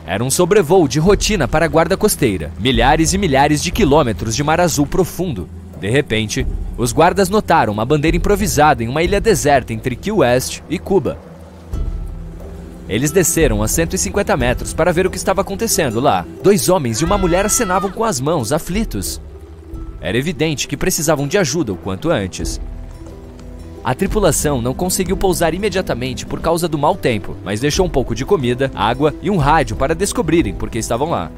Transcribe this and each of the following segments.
Era um sobrevoo de rotina para a guarda costeira, milhares e milhares de quilômetros de mar azul profundo. De repente, os guardas notaram uma bandeira improvisada em uma ilha deserta entre Key West e Cuba. Eles desceram a 150 metros para ver o que estava acontecendo lá. 2 homens e uma mulher acenavam com as mãos, aflitos. Era evidente que precisavam de ajuda o quanto antes. A tripulação não conseguiu pousar imediatamente por causa do mau tempo, mas deixou um pouco de comida, água e um rádio para descobrirem por que estavam lá.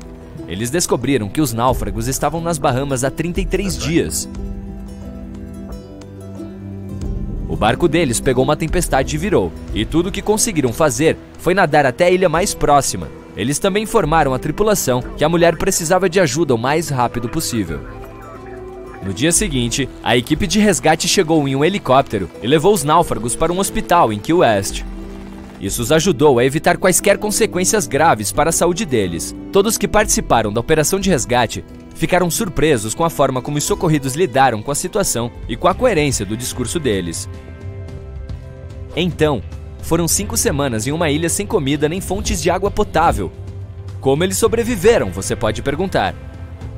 Eles descobriram que os náufragos estavam nas Bahamas há 33 dias. O barco deles pegou uma tempestade e virou, e tudo o que conseguiram fazer foi nadar até a ilha mais próxima. Eles também informaram a tripulação que a mulher precisava de ajuda o mais rápido possível. No dia seguinte, a equipe de resgate chegou em um helicóptero e levou os náufragos para um hospital em Key West. Isso os ajudou a evitar quaisquer consequências graves para a saúde deles. Todos que participaram da operação de resgate ficaram surpresos com a forma como os socorridos lidaram com a situação e com a coerência do discurso deles. Então, foram 5 semanas em uma ilha sem comida nem fontes de água potável. Como eles sobreviveram, você pode perguntar.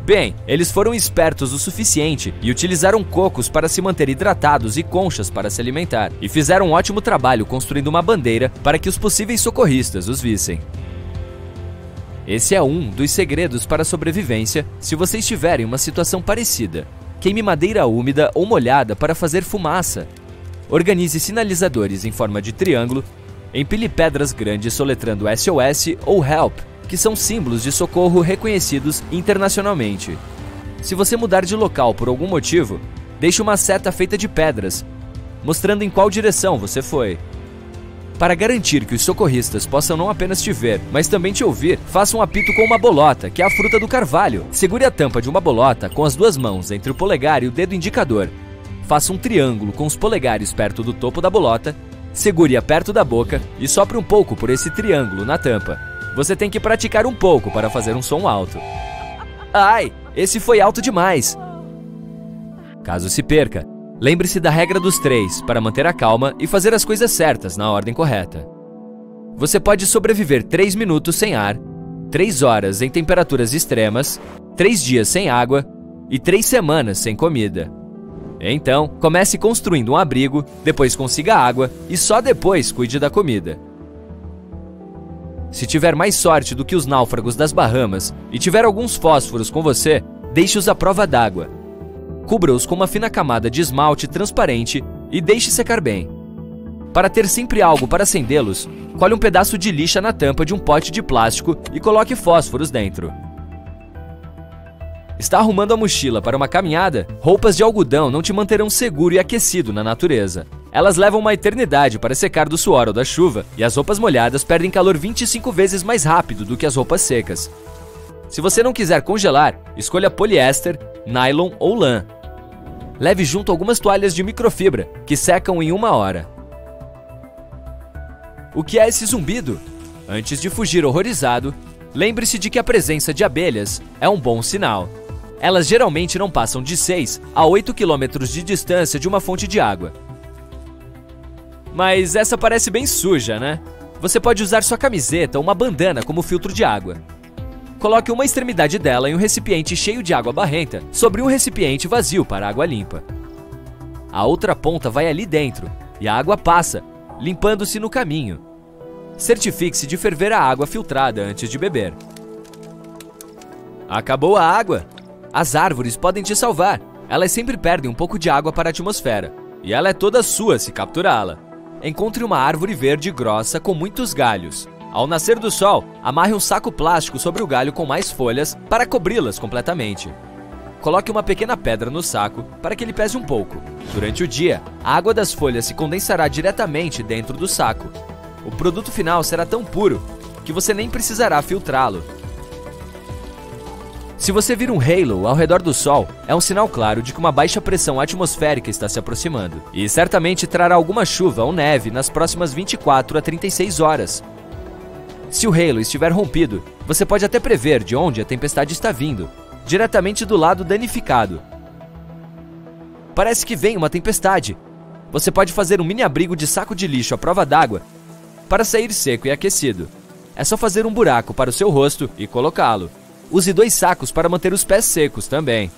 Bem, eles foram espertos o suficiente e utilizaram cocos para se manter hidratados e conchas para se alimentar, e fizeram um ótimo trabalho construindo uma bandeira para que os possíveis socorristas os vissem. Esse é um dos segredos para a sobrevivência se você estiver em uma situação parecida. Queime madeira úmida ou molhada para fazer fumaça. Organize sinalizadores em forma de triângulo. Empilhe pedras grandes soletrando SOS ou HELP, que são símbolos de socorro reconhecidos internacionalmente. Se você mudar de local por algum motivo, deixe uma seta feita de pedras, mostrando em qual direção você foi. Para garantir que os socorristas possam não apenas te ver, mas também te ouvir, faça um apito com uma bolota, que é a fruta do carvalho. Segure a tampa de uma bolota com as 2 mãos entre o polegar e o dedo indicador. Faça um triângulo com os polegares perto do topo da bolota, segure-a perto da boca e sopre um pouco por esse triângulo na tampa. Você tem que praticar um pouco para fazer um som alto. Ai, esse foi alto demais! Caso se perca, lembre-se da regra dos 3 para manter a calma e fazer as coisas certas na ordem correta. Você pode sobreviver 3 minutos sem ar, 3 horas em temperaturas extremas, 3 dias sem água e 3 semanas sem comida. Então, comece construindo um abrigo, depois consiga água e só depois cuide da comida. Se tiver mais sorte do que os náufragos das Bahamas e tiver alguns fósforos com você, deixe-os à prova d'água. Cubra-os com uma fina camada de esmalte transparente e deixe secar bem. Para ter sempre algo para acendê-los, colhe um pedaço de lixa na tampa de um pote de plástico e coloque fósforos dentro. Está arrumando a mochila para uma caminhada? Roupas de algodão não te manterão seguro e aquecido na natureza. Elas levam uma eternidade para secar do suor ou da chuva, e as roupas molhadas perdem calor 25 vezes mais rápido do que as roupas secas. Se você não quiser congelar, escolha poliéster, nylon ou lã. Leve junto algumas toalhas de microfibra, que secam em 1 hora. O que é esse zumbido? Antes de fugir horrorizado, lembre-se de que a presença de abelhas é um bom sinal. Elas geralmente não passam de 6 a 8 quilômetros de distância de uma fonte de água. Mas essa parece bem suja, né? Você pode usar sua camiseta ou uma bandana como filtro de água. Coloque uma extremidade dela em um recipiente cheio de água barrenta sobre um recipiente vazio para água limpa. A outra ponta vai ali dentro e a água passa, limpando-se no caminho. Certifique-se de ferver a água filtrada antes de beber. Acabou a água? As árvores podem te salvar. Elas sempre perdem um pouco de água para a atmosfera. E ela é toda sua se capturá-la. Encontre uma árvore verde grossa com muitos galhos. Ao nascer do sol, amarre um saco plástico sobre o galho com mais folhas para cobri-las completamente. Coloque uma pequena pedra no saco para que ele pese um pouco. Durante o dia, a água das folhas se condensará diretamente dentro do saco. O produto final será tão puro que você nem precisará filtrá-lo. Se você vir um halo ao redor do Sol, é um sinal claro de que uma baixa pressão atmosférica está se aproximando. E certamente trará alguma chuva ou neve nas próximas 24 a 36 horas. Se o halo estiver rompido, você pode até prever de onde a tempestade está vindo, diretamente do lado danificado. Parece que vem uma tempestade. Você pode fazer um mini abrigo de saco de lixo à prova d'água para sair seco e aquecido. É só fazer um buraco para o seu rosto e colocá-lo. Use 2 sacos para manter os pés secos também.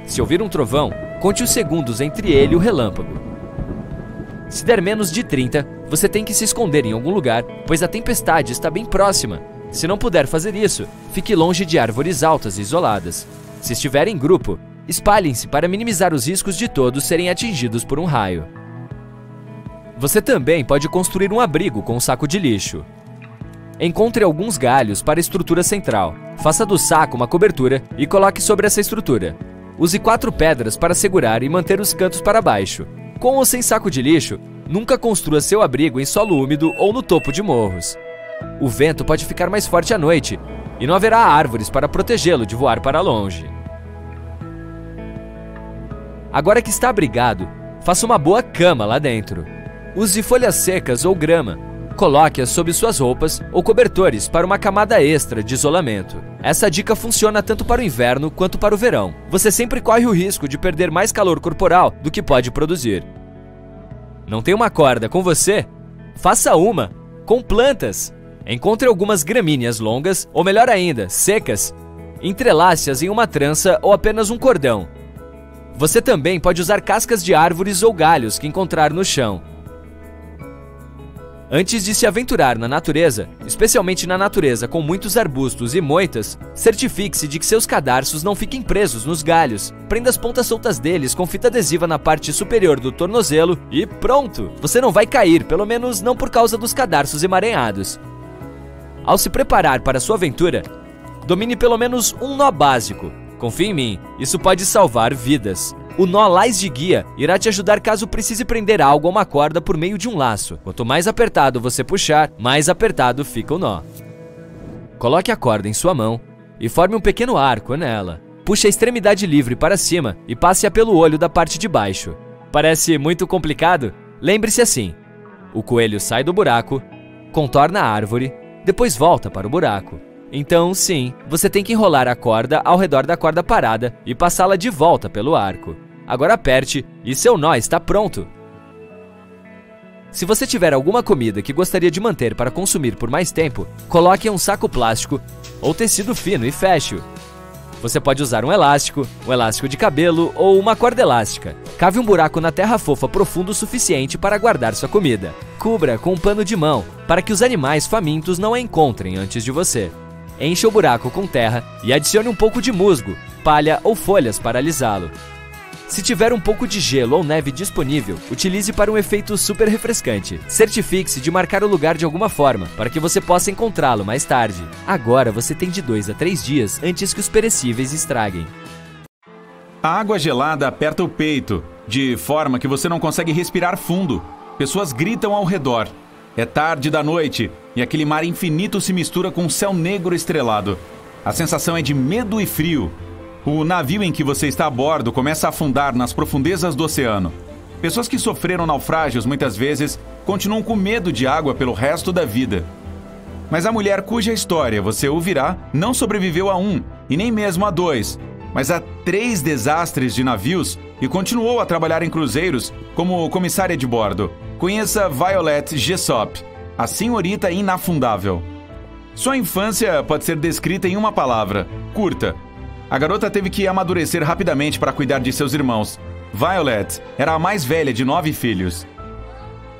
Se ouvir um trovão, conte os segundos entre ele e o relâmpago. Se der menos de 30, você tem que se esconder em algum lugar, pois a tempestade está bem próxima. Se não puder fazer isso, fique longe de árvores altas e isoladas. Se estiver em grupo, espalhem-se para minimizar os riscos de todos serem atingidos por um raio. Você também pode construir um abrigo com um saco de lixo. Encontre alguns galhos para a estrutura central. Faça do saco uma cobertura e coloque sobre essa estrutura. Use 4 pedras para segurar e manter os cantos para baixo. Com ou sem saco de lixo, nunca construa seu abrigo em solo úmido ou no topo de morros. O vento pode ficar mais forte à noite e não haverá árvores para protegê-lo de voar para longe. Agora que está abrigado, faça uma boa cama lá dentro. Use folhas secas ou grama. Coloque-as sob suas roupas ou cobertores para uma camada extra de isolamento. Essa dica funciona tanto para o inverno quanto para o verão. Você sempre corre o risco de perder mais calor corporal do que pode produzir. Não tem uma corda com você? Faça uma com plantas. Encontre algumas gramíneas longas, ou melhor ainda, secas. Entrelace-as em uma trança ou apenas um cordão. Você também pode usar cascas de árvores ou galhos que encontrar no chão. Antes de se aventurar na natureza, especialmente na natureza com muitos arbustos e moitas, certifique-se de que seus cadarços não fiquem presos nos galhos. Prenda as pontas soltas deles com fita adesiva na parte superior do tornozelo e pronto! Você não vai cair, pelo menos não por causa dos cadarços emaranhados. Ao se preparar para sua aventura, domine pelo menos um nó básico. Confie em mim, isso pode salvar vidas. O nó lás de guia irá te ajudar caso precise prender algo a uma corda por meio de um laço. Quanto mais apertado você puxar, mais apertado fica o nó. Coloque a corda em sua mão e forme um pequeno arco nela. Puxe a extremidade livre para cima e passe-a pelo olho da parte de baixo. Parece muito complicado? Lembre-se assim: o coelho sai do buraco, contorna a árvore, depois volta para o buraco. Então, sim, você tem que enrolar a corda ao redor da corda parada e passá-la de volta pelo arco. Agora aperte e seu nó está pronto. Se você tiver alguma comida que gostaria de manter para consumir por mais tempo, coloque em um saco plástico ou tecido fino e feche-o. Você pode usar um elástico de cabelo ou uma corda elástica. Cave um buraco na terra fofa profundo o suficiente para guardar sua comida. Cubra com um pano de mão para que os animais famintos não a encontrem antes de você. Encha o buraco com terra e adicione um pouco de musgo, palha ou folhas para alisá-lo. Se tiver um pouco de gelo ou neve disponível, utilize para um efeito super refrescante. Certifique-se de marcar o lugar de alguma forma, para que você possa encontrá-lo mais tarde. Agora você tem de 2 a 3 dias antes que os perecíveis estraguem. A água gelada aperta o peito, de forma que você não consegue respirar fundo. Pessoas gritam ao redor. É tarde da noite e aquele mar infinito se mistura com um céu negro estrelado. A sensação é de medo e frio. O navio em que você está a bordo começa a afundar nas profundezas do oceano. Pessoas que sofreram naufrágios muitas vezes continuam com medo de água pelo resto da vida. Mas a mulher cuja história você ouvirá não sobreviveu a 1 e nem mesmo a 2, mas a 3 desastres de navios e continuou a trabalhar em cruzeiros como comissária de bordo. Conheça Violet Jessop, a senhorita inafundável. Sua infância pode ser descrita em uma palavra: curta. A garota teve que amadurecer rapidamente para cuidar de seus irmãos. Violet era a mais velha de 9 filhos.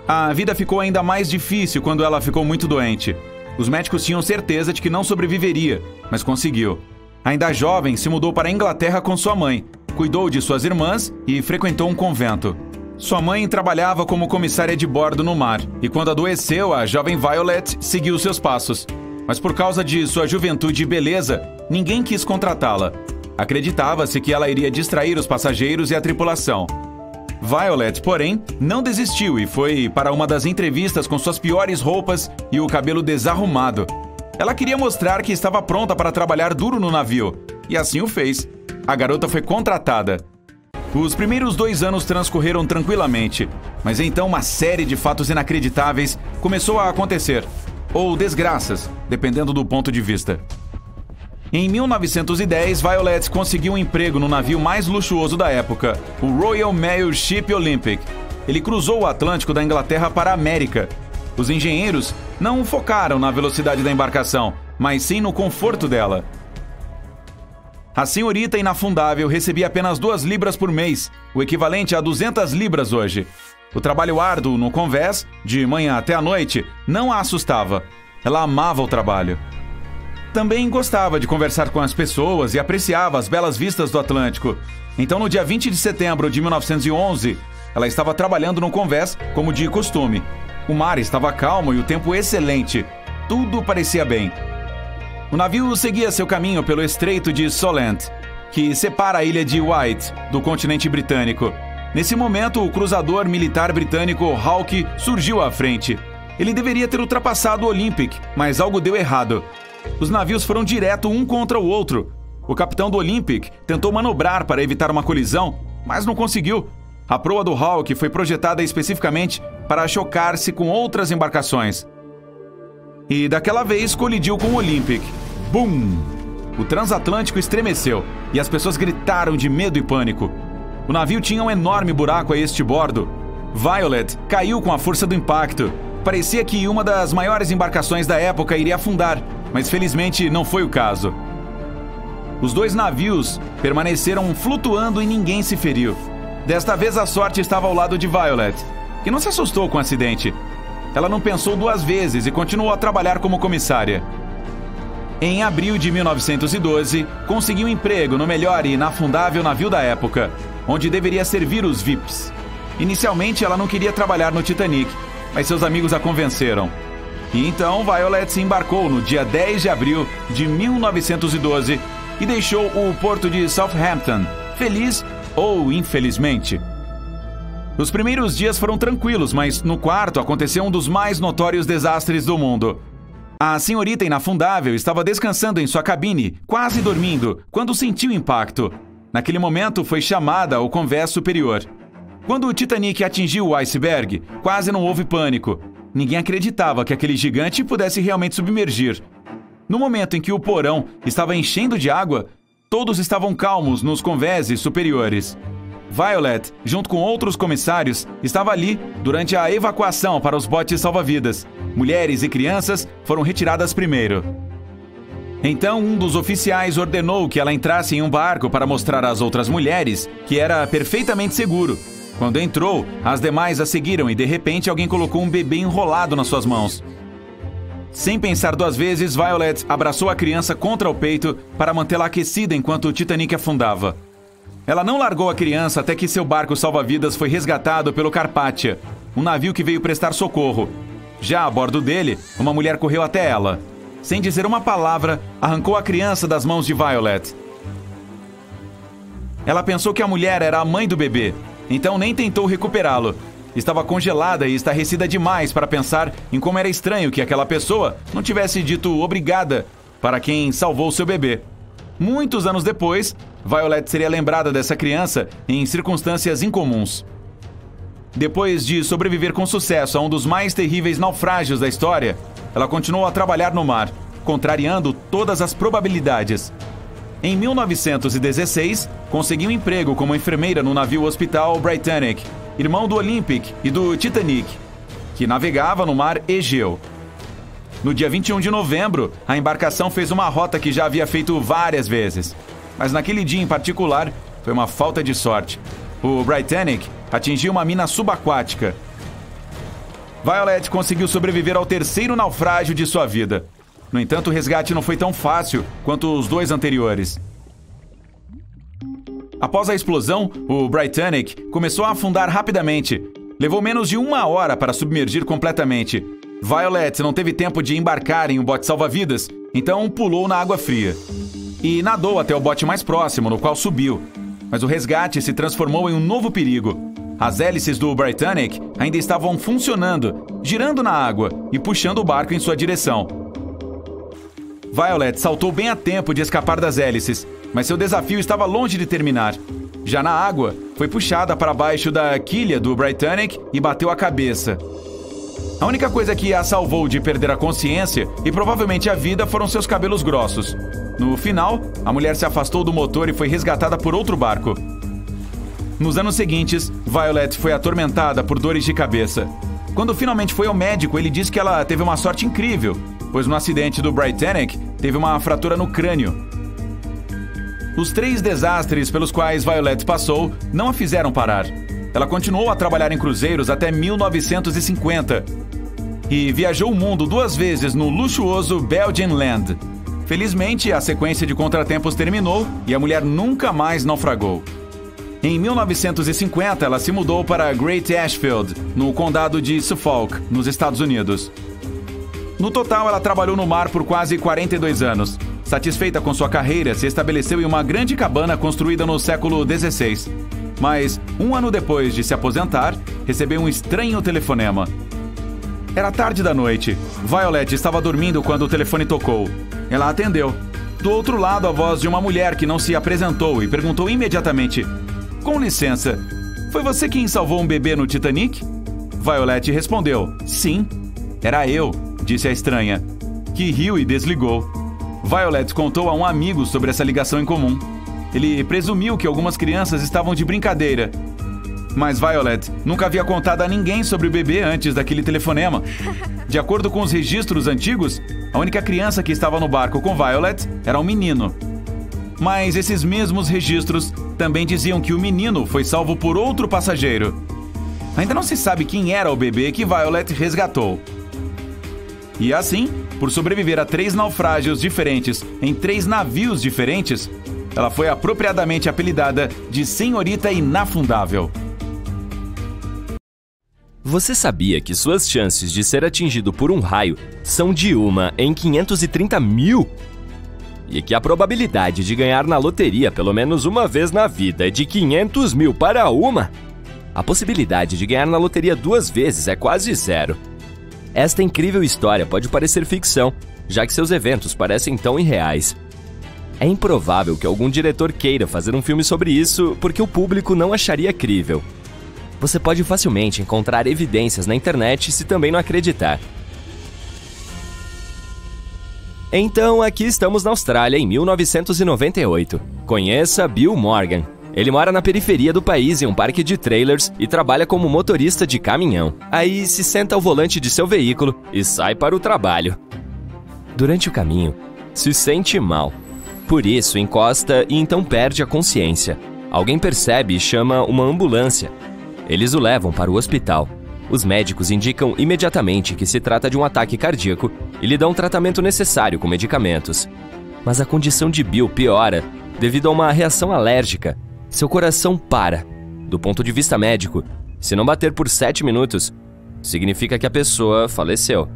A vida ficou ainda mais difícil quando ela ficou muito doente. Os médicos tinham certeza de que não sobreviveria, mas conseguiu. Ainda jovem, se mudou para a Inglaterra com sua mãe, cuidou de suas irmãs e frequentou um convento. Sua mãe trabalhava como comissária de bordo no mar, e quando adoeceu, a jovem Violet seguiu seus passos. Mas por causa de sua juventude e beleza, ninguém quis contratá-la. Acreditava-se que ela iria distrair os passageiros e a tripulação. Violet, porém, não desistiu e foi para uma das entrevistas com suas piores roupas e o cabelo desarrumado. Ela queria mostrar que estava pronta para trabalhar duro no navio, e assim o fez. A garota foi contratada. Os primeiros 2 anos transcorreram tranquilamente, mas então uma série de fatos inacreditáveis começou a acontecer, ou desgraças, dependendo do ponto de vista. Em 1910, Violet conseguiu um emprego no navio mais luxuoso da época, o Royal Mail Ship Olympic. Ele cruzou o Atlântico da Inglaterra para a América. Os engenheiros não focaram na velocidade da embarcação, mas sim no conforto dela. A senhorita inafundável recebia apenas 2 libras por mês, o equivalente a 200 libras hoje. O trabalho árduo no convés, de manhã até à noite, não a assustava. Ela amava o trabalho. Também gostava de conversar com as pessoas e apreciava as belas vistas do Atlântico. Então, no dia 20 de setembro de 1911, ela estava trabalhando no convés como de costume. O mar estava calmo e o tempo excelente. Tudo parecia bem. O navio seguia seu caminho pelo Estreito de Solent, que separa a ilha de Wight do continente britânico. Nesse momento, o cruzador militar britânico Hawke surgiu à frente. Ele deveria ter ultrapassado o Olympic, mas algo deu errado. Os navios foram direto um contra o outro. O capitão do Olympic tentou manobrar para evitar uma colisão, mas não conseguiu. A proa do Hawke foi projetada especificamente para chocar-se com outras embarcações. E daquela vez colidiu com o Olympic. Bum! O transatlântico estremeceu e as pessoas gritaram de medo e pânico. O navio tinha um enorme buraco a este bordo. Violet caiu com a força do impacto. Parecia que uma das maiores embarcações da época iria afundar, mas felizmente não foi o caso. Os 2 navios permaneceram flutuando e ninguém se feriu. Desta vez a sorte estava ao lado de Violet, que não se assustou com o acidente. Ela não pensou 2 vezes e continuou a trabalhar como comissária. Em abril de 1912, conseguiu um emprego no melhor e inafundável navio da época, onde deveria servir os VIPs. Inicialmente, ela não queria trabalhar no Titanic, mas seus amigos a convenceram. E então, Violet se embarcou no dia 10 de abril de 1912 e deixou o porto de Southampton, feliz ou infelizmente. Os primeiros dias foram tranquilos, mas no quarto aconteceu um dos mais notórios desastres do mundo. A senhorita inafundável estava descansando em sua cabine, quase dormindo, quando sentiu o impacto. Naquele momento, foi chamada ao convés superior. Quando o Titanic atingiu o iceberg, quase não houve pânico. Ninguém acreditava que aquele gigante pudesse realmente submergir. No momento em que o porão estava enchendo de água, todos estavam calmos nos convéses superiores. Violet, junto com outros comissários, estava ali durante a evacuação para os botes salva-vidas. Mulheres e crianças foram retiradas primeiro. Então, um dos oficiais ordenou que ela entrasse em um barco para mostrar às outras mulheres que era perfeitamente seguro. Quando entrou, as demais a seguiram e, de repente, alguém colocou um bebê enrolado nas suas mãos. Sem pensar 2 vezes, Violet abraçou a criança contra o peito para mantê-la aquecida enquanto o Titanic afundava. Ela não largou a criança até que seu barco salva-vidas foi resgatado pelo Carpathia, um navio que veio prestar socorro. Já a bordo dele, uma mulher correu até ela. Sem dizer uma palavra, arrancou a criança das mãos de Violet. Ela pensou que a mulher era a mãe do bebê, então nem tentou recuperá-lo. Estava congelada e estarrecida demais para pensar em como era estranho que aquela pessoa não tivesse dito obrigada para quem salvou seu bebê. Muitos anos depois, Violet seria lembrada dessa criança em circunstâncias incomuns. Depois de sobreviver com sucesso a um dos mais terríveis naufrágios da história, ela continuou a trabalhar no mar, contrariando todas as probabilidades. Em 1916, conseguiu um emprego como enfermeira no navio hospital Britannic, irmão do Olympic e do Titanic, que navegava no mar Egeu. No dia 21 de novembro, a embarcação fez uma rota que já havia feito várias vezes. Mas naquele dia em particular, foi uma falta de sorte. O Britannic atingiu uma mina subaquática. Violet conseguiu sobreviver ao 3º naufrágio de sua vida. No entanto, o resgate não foi tão fácil quanto os 2 anteriores. Após a explosão, o Britannic começou a afundar rapidamente. Levou menos de 1 hora para submergir completamente. Violet não teve tempo de embarcar em um bote salva-vidas, então pulou na água fria. E nadou até o bote mais próximo, no qual subiu. Mas o resgate se transformou em um novo perigo. As hélices do Britannic ainda estavam funcionando, girando na água e puxando o barco em sua direção. Violet saltou bem a tempo de escapar das hélices, mas seu desafio estava longe de terminar. Já na água, foi puxada para baixo da quilha do Britannic e bateu a cabeça. A única coisa que a salvou de perder a consciência e provavelmente a vida foram seus cabelos grossos. No final, a mulher se afastou do motor e foi resgatada por outro barco. Nos anos seguintes, Violet foi atormentada por dores de cabeça. Quando finalmente foi ao médico, ele disse que ela teve uma sorte incrível, pois no acidente do Britannic teve uma fratura no crânio. Os 3 desastres pelos quais Violet passou não a fizeram parar. Ela continuou a trabalhar em cruzeiros até 1950 e viajou o mundo 2 vezes no luxuoso Belgian Land. Felizmente, a sequência de contratempos terminou e a mulher nunca mais naufragou. Em 1950, ela se mudou para Great Ashfield, no condado de Suffolk, nos Estados Unidos. No total, ela trabalhou no mar por quase 42 anos. Satisfeita com sua carreira, se estabeleceu em uma grande cabana construída no século XVI. Mas, 1 ano depois de se aposentar, recebeu um estranho telefonema. Era tarde da noite. Violet estava dormindo quando o telefone tocou. Ela atendeu. Do outro lado, a voz de uma mulher que não se apresentou e perguntou imediatamente: "Com licença, foi você quem salvou um bebê no Titanic?" Violet respondeu: "Sim, era eu", disse a estranha, que riu e desligou. Violet contou a um amigo sobre essa ligação em comum. Ele presumiu que algumas crianças estavam de brincadeira. Mas Violet nunca havia contado a ninguém sobre o bebê antes daquele telefonema. De acordo com os registros antigos, a única criança que estava no barco com Violet era um menino. Mas esses mesmos registros também diziam que o menino foi salvo por outro passageiro. Ainda não se sabe quem era o bebê que Violet resgatou. E assim, por sobreviver a 3 naufrágios diferentes em 3 navios diferentes, ela foi apropriadamente apelidada de Senhorita Inafundável. Você sabia que suas chances de ser atingido por um raio são de 1 em 530 mil? E que a probabilidade de ganhar na loteria pelo menos uma vez na vida é de 500 mil para 1? A possibilidade de ganhar na loteria 2 vezes é quase 0. Esta incrível história pode parecer ficção, já que seus eventos parecem tão irreais. É improvável que algum diretor queira fazer um filme sobre isso porque o público não acharia crível. Você pode facilmente encontrar evidências na internet se também não acreditar. Então, aqui estamos na Austrália em 1998. Conheça Bill Morgan. Ele mora na periferia do país em um parque de trailers e trabalha como motorista de caminhão. Aí se senta ao volante de seu veículo e sai para o trabalho. Durante o caminho, se sente mal. Por isso, encosta e então perde a consciência. Alguém percebe e chama uma ambulância. Eles o levam para o hospital. Os médicos indicam imediatamente que se trata de um ataque cardíaco e lhe dão o tratamento necessário com medicamentos. Mas a condição de Bill piora devido a uma reação alérgica. Seu coração para. Do ponto de vista médico, se não bater por 7 minutos, significa que a pessoa faleceu.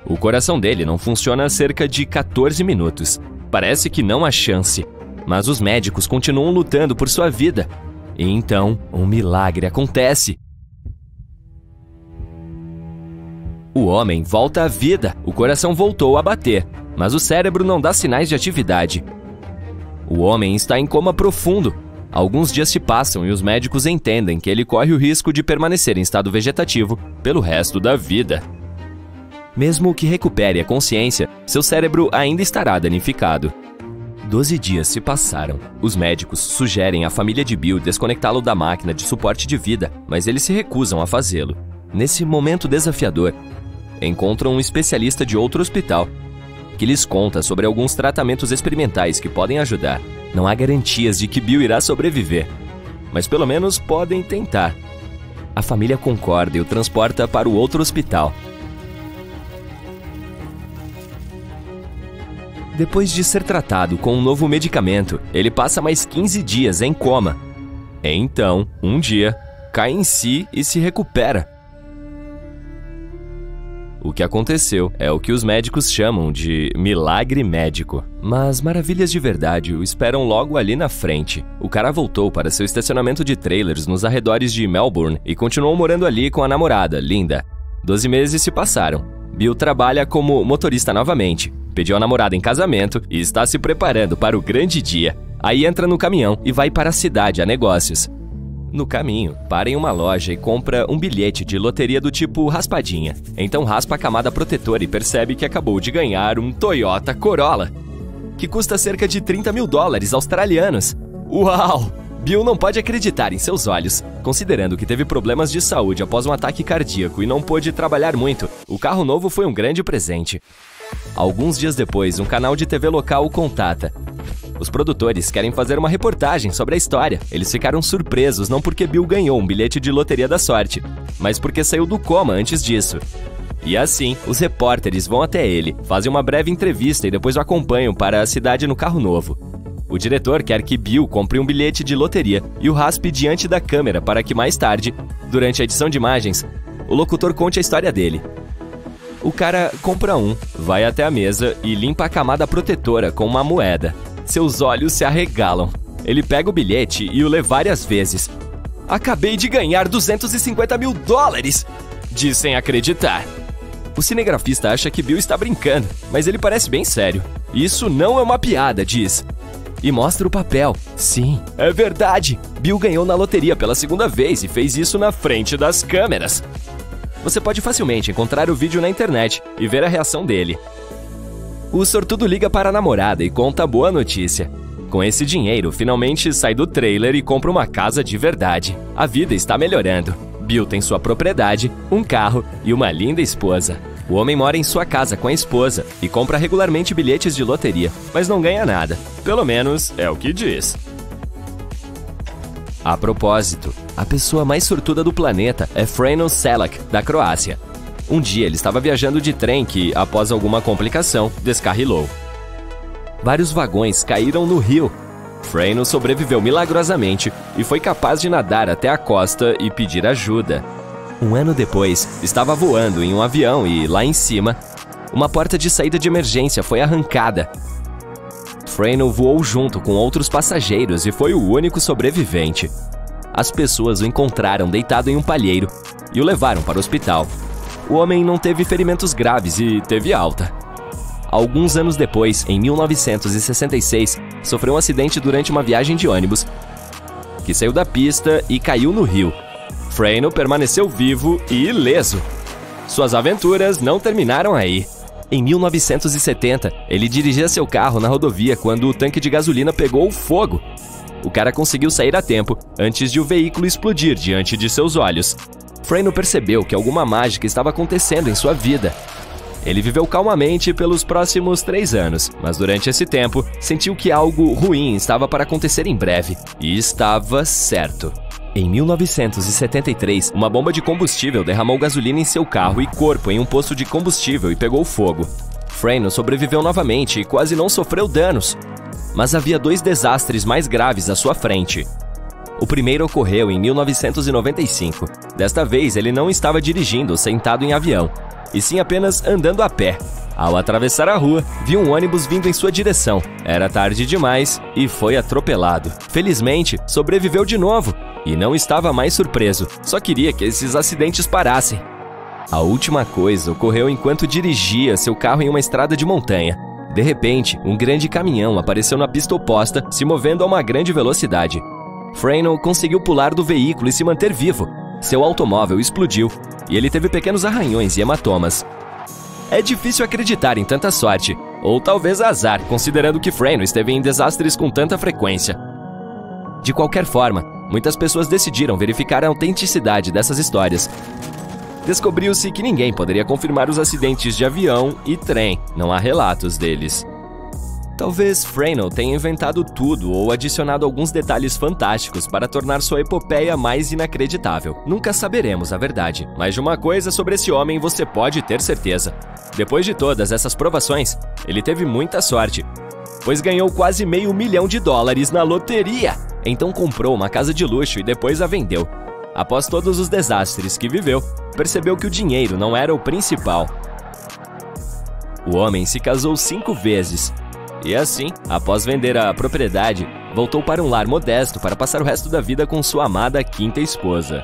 O coração dele não funciona há cerca de 14 minutos. Parece que não há chance, mas os médicos continuam lutando por sua vida. E então, um milagre acontece. O homem volta à vida, o coração voltou a bater, mas o cérebro não dá sinais de atividade. O homem está em coma profundo. Alguns dias se passam e os médicos entendem que ele corre o risco de permanecer em estado vegetativo pelo resto da vida. Mesmo que recupere a consciência, seu cérebro ainda estará danificado. 12 dias se passaram. Os médicos sugerem à família de Bill desconectá-lo da máquina de suporte de vida, mas eles se recusam a fazê-lo. Nesse momento desafiador, encontram um especialista de outro hospital que lhes conta sobre alguns tratamentos experimentais que podem ajudar. Não há garantias de que Bill irá sobreviver, mas pelo menos podem tentar. A família concorda e o transporta para o outro hospital. Depois de ser tratado com um novo medicamento, ele passa mais 15 dias em coma. Então, um dia, cai em si e se recupera. O que aconteceu é o que os médicos chamam de milagre médico. Mas maravilhas de verdade o esperam logo ali na frente. O cara voltou para seu estacionamento de trailers nos arredores de Melbourne e continuou morando ali com a namorada, Linda. 12 meses se passaram. Bill trabalha como motorista novamente. Pediu a namorada em casamento e está se preparando para o grande dia. Aí entra no caminhão e vai para a cidade a negócios. No caminho, para em uma loja e compra um bilhete de loteria do tipo raspadinha. Então raspa a camada protetora e percebe que acabou de ganhar um Toyota Corolla, que custa cerca de 30 mil dólares australianos. Uau! Bill não pode acreditar em seus olhos. Considerando que teve problemas de saúde após um ataque cardíaco e não pôde trabalhar muito, o carro novo foi um grande presente. Alguns dias depois, um canal de TV local o contata. Os produtores querem fazer uma reportagem sobre a história. Eles ficaram surpresos não porque Bill ganhou um bilhete de loteria da sorte, mas porque saiu do coma antes disso. E assim, os repórteres vão até ele, fazem uma breve entrevista e depois o acompanham para a cidade no carro novo. O diretor quer que Bill compre um bilhete de loteria e o raspe diante da câmera para que mais tarde, durante a edição de imagens, o locutor conte a história dele. O cara compra um, vai até a mesa e limpa a camada protetora com uma moeda. Seus olhos se arregalam. Ele pega o bilhete e o lê várias vezes. "Acabei de ganhar $250 mil", diz sem acreditar. O cinegrafista acha que Bill está brincando, mas ele parece bem sério. "Isso não é uma piada", diz. E mostra o papel. Sim, é verdade. Bill ganhou na loteria pela segunda vez e fez isso na frente das câmeras. Você pode facilmente encontrar o vídeo na internet e ver a reação dele. O sortudo liga para a namorada e conta a boa notícia. Com esse dinheiro, finalmente sai do trailer e compra uma casa de verdade. A vida está melhorando. Bill tem sua propriedade, um carro e uma linda esposa. O homem mora em sua casa com a esposa e compra regularmente bilhetes de loteria, mas não ganha nada. Pelo menos é o que diz. A propósito, a pessoa mais sortuda do planeta é Frano Selak, da Croácia. Um dia ele estava viajando de trem que, após alguma complicação, descarrilou. Vários vagões caíram no rio. Frano sobreviveu milagrosamente e foi capaz de nadar até a costa e pedir ajuda. Um ano depois, estava voando em um avião e, lá em cima, uma porta de saída de emergência foi arrancada. Frano voou junto com outros passageiros e foi o único sobrevivente. As pessoas o encontraram deitado em um palheiro e o levaram para o hospital. O homem não teve ferimentos graves e teve alta. Alguns anos depois, em 1966, sofreu um acidente durante uma viagem de ônibus, que saiu da pista e caiu no rio. Frano permaneceu vivo e ileso. Suas aventuras não terminaram aí. Em 1970, ele dirigia seu carro na rodovia quando o tanque de gasolina pegou fogo. O cara conseguiu sair a tempo antes de o veículo explodir diante de seus olhos. Frano percebeu que alguma mágica estava acontecendo em sua vida. Ele viveu calmamente pelos próximos 3 anos, mas durante esse tempo, sentiu que algo ruim estava para acontecer em breve. E estava certo. Em 1973, uma bomba de combustível derramou gasolina em seu carro e corpo em um posto de combustível e pegou fogo. Frano sobreviveu novamente e quase não sofreu danos. Mas havia 2 desastres mais graves à sua frente. O primeiro ocorreu em 1995. Desta vez, ele não estava dirigindo sentado em avião, e sim apenas andando a pé. Ao atravessar a rua, viu um ônibus vindo em sua direção. Era tarde demais e foi atropelado. Felizmente, sobreviveu de novo e não estava mais surpreso. Só queria que esses acidentes parassem. A última coisa ocorreu enquanto dirigia seu carro em uma estrada de montanha. De repente, um grande caminhão apareceu na pista oposta, se movendo a uma grande velocidade. Frano conseguiu pular do veículo e se manter vivo. Seu automóvel explodiu e ele teve pequenos arranhões e hematomas. É difícil acreditar em tanta sorte, ou talvez azar, considerando que Frano esteve em desastres com tanta frequência. De qualquer forma, muitas pessoas decidiram verificar a autenticidade dessas histórias. Descobriu-se que ninguém poderia confirmar os acidentes de avião e trem, não há relatos deles. Talvez Frano tenha inventado tudo ou adicionado alguns detalhes fantásticos para tornar sua epopeia mais inacreditável. Nunca saberemos a verdade, mas de uma coisa sobre esse homem você pode ter certeza. Depois de todas essas provações, ele teve muita sorte, pois ganhou quase $500 mil na loteria. Então comprou uma casa de luxo e depois a vendeu. Após todos os desastres que viveu, percebeu que o dinheiro não era o principal. O homem se casou 5 vezes. E assim, após vender a propriedade, voltou para um lar modesto para passar o resto da vida com sua amada 5ª esposa.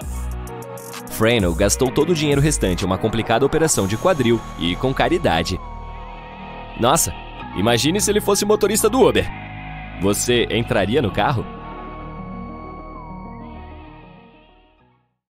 Frano gastou todo o dinheiro restante em uma complicada operação de quadril e com caridade. Nossa, imagine se ele fosse motorista do Uber. Você entraria no carro?